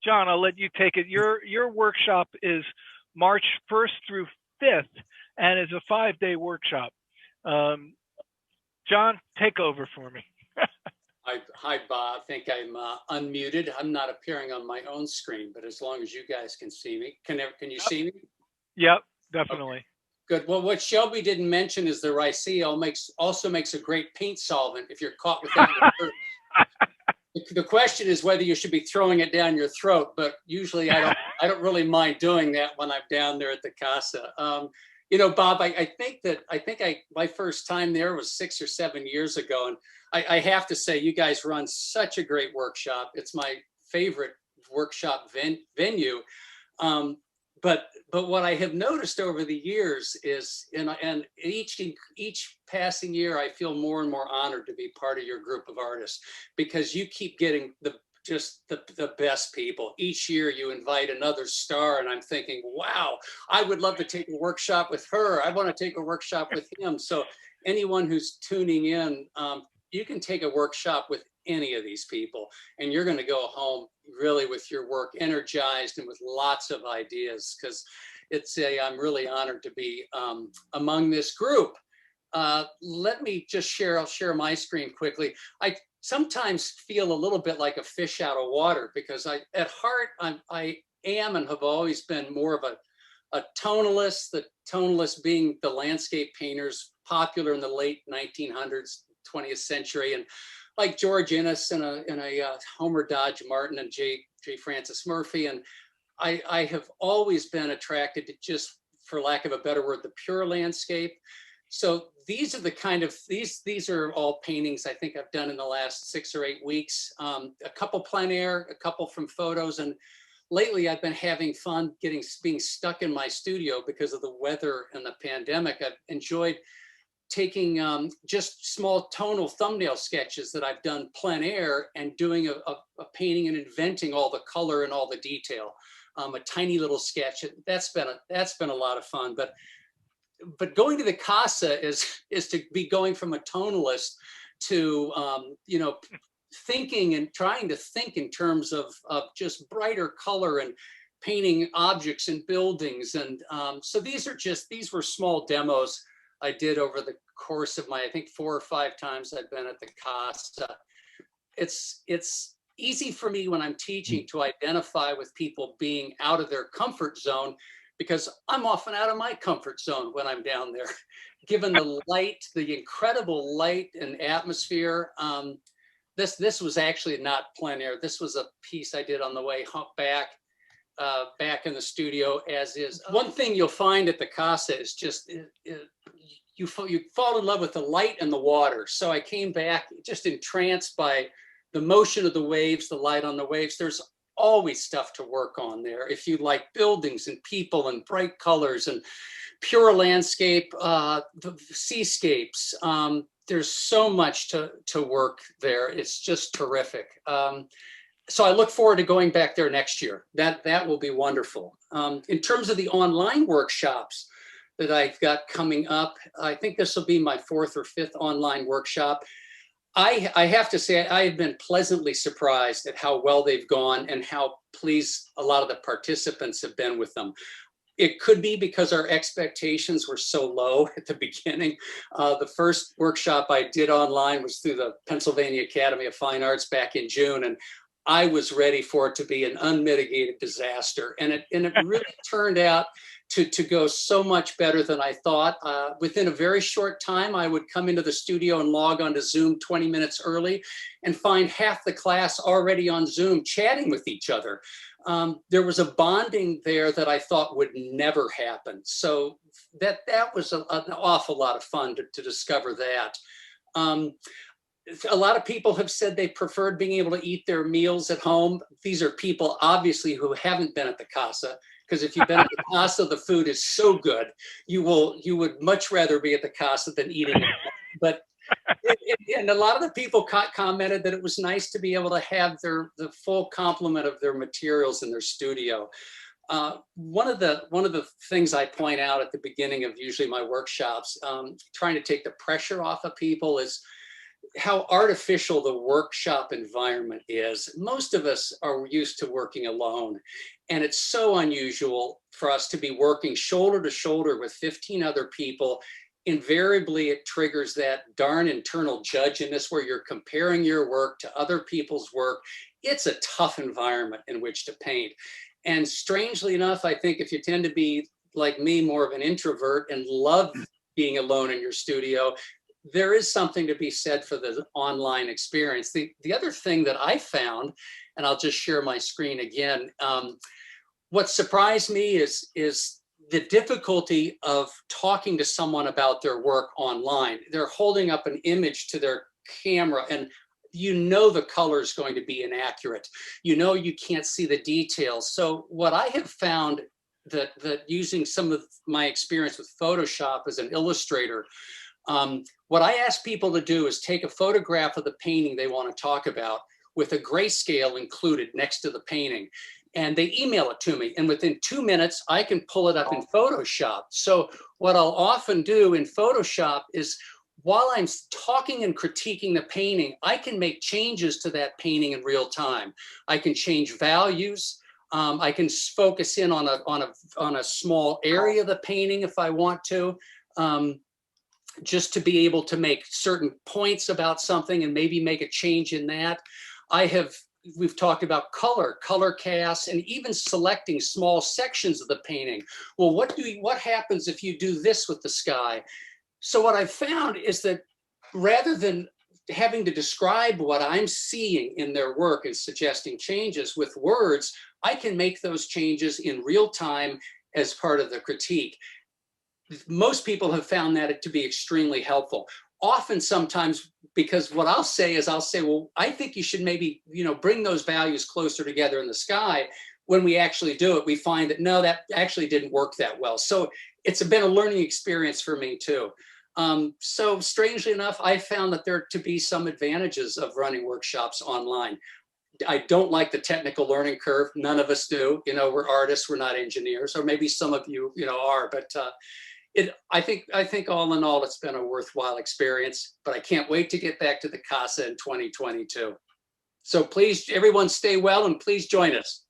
John, I'll let you take it. Your workshop is March 1st through 5th, and it's a 5-day workshop. John, take over for me. Hi, Bob. I think I'm unmuted. I'm not appearing on my own screen, but as long as you guys can see me. Can you see me? Yep, definitely. Okay. Good. Well, what Shelby didn't mention is the Riceo also makes a great paint solvent if you're caught with that. The question is whether you should be throwing it down your throat, but usually I don't really mind doing that when I'm down there at the Casa. You know, Bob, I think my first time there was 6 or 7 years ago, and I have to say you guys run such a great workshop. It's my favorite workshop venue. But what I have noticed over the years is, and each passing year, I feel more and more honored to be part of your group of artists, because you keep getting just the best people. Each year you invite another star, and I'm thinking, wow, I would love to take a workshop with her. I want to take a workshop with him. So anyone who's tuning in, you can take a workshop with any of these people, and you're going to go home really with your work energized and with lots of ideas, because I'm really honored to be among this group. Let me just I'll share my screen quickly. I sometimes feel a little bit like a fish out of water, because at heart, I am and have always been more of a tonalist, the tonalist being the landscape painters popular in the late 1900s, 20th century, and like George Inness and a Homer Dodge Martin and J. Francis Murphy. And I have always been attracted to, just for lack of a better word, the pure landscape. So these are the kind of, these are all paintings I think I've done in the last 6 or 8 weeks. A couple plein air, a couple from photos. And lately I've been having fun being stuck in my studio because of the weather and the pandemic. I've enjoyed taking just small tonal thumbnail sketches that I've done plein air and doing a painting and inventing all the color and all the detail. A tiny little sketch. That's been a lot of fun. But going to the Casa is to be going from a tonalist to thinking and trying to think in terms of just brighter color and painting objects and buildings. And so these were small demos I did over the course of my, I think 4 or 5 times I've been at the Casa. It's easy for me when I'm teaching to identify with people being out of their comfort zone, because I'm often out of my comfort zone when I'm down there. Given the light, the incredible light and atmosphere, this was actually not plein air. This was a piece I did on the way back in the studio as is. One thing you'll find at the Casa is just, you fall in love with the light and the water. So I came back just entranced by the motion of the waves, the light on the waves. There's always stuff to work on there. If you like buildings and people and bright colors and pure landscape, the seascapes, there's so much to work there. It's just terrific. So I look forward to going back there next year. That will be wonderful. In terms of the online workshops that I've got coming up, I think this will be my 4th or 5th online workshop. I have to say, I have been pleasantly surprised at how well they've gone and how pleased a lot of the participants have been with them. It could be because our expectations were so low at the beginning. The first workshop I did online was through the Pennsylvania Academy of Fine Arts back in June, and I was ready for it to be an unmitigated disaster. And it really turned out to go so much better than I thought. Within a very short time, I would come into the studio and log onto Zoom 20 minutes early and find half the class already on Zoom chatting with each other. There was a bonding there that I thought would never happen. So that was an awful lot of fun to discover that. A lot of people have said they preferred being able to eat their meals at home. These are people obviously who haven't been at the Casa, because if you've been at the Casa, the food is so good. You would much rather be at the Casa than eating it. But and a lot of the people commented that it was nice to be able to have the full complement of their materials in their studio. One of the things I point out at the beginning of usually my workshops, trying to take the pressure off of people, is how artificial the workshop environment is. Most of us are used to working alone, and it's so unusual for us to be working shoulder to shoulder with 15 other people. Invariably, it triggers that darn internal judginess where you're comparing your work to other people's work. It's a tough environment in which to paint. And strangely enough, I think if you tend to be like me, more of an introvert and love being alone in your studio, there is something to be said for the online experience. The other thing that I found, and I'll just share my screen again, what surprised me is the difficulty of talking to someone about their work online. They're holding up an image to their camera, and you know the color is going to be inaccurate. You know you can't see the details. So what I have found that using some of my experience with Photoshop as an illustrator, what I ask people to do is take a photograph of the painting they want to talk about with a grayscale included next to the painting, and they email it to me. And within 2 minutes, I can pull it up in Photoshop. So what I'll often do in Photoshop is, while I'm talking and critiquing the painting, I can make changes to that painting in real time. I can change values. I can focus in on a small area of the painting if I want to, just to be able to make certain points about something and maybe make a change in that. We've talked about color casts, and even selecting small sections of the painting. Well, what happens if you do this with the sky? So what I've found is that rather than having to describe what I'm seeing in their work and suggesting changes with words, I can make those changes in real time as part of the critique. Most people have found that to be extremely helpful. Often, sometimes, because what I'll say, well, I think you should maybe, bring those values closer together in the sky. When we actually do it, we find that no, that actually didn't work that well. So it's been a learning experience for me too. So strangely enough, I found that there to be some advantages of running workshops online. I don't like the technical learning curve. None of us do. We're artists, we're not engineers, or maybe some of you, are, but I think all in all, it's been a worthwhile experience, but I can't wait to get back to the Casa in 2022. So please, everyone, stay well, and please join us.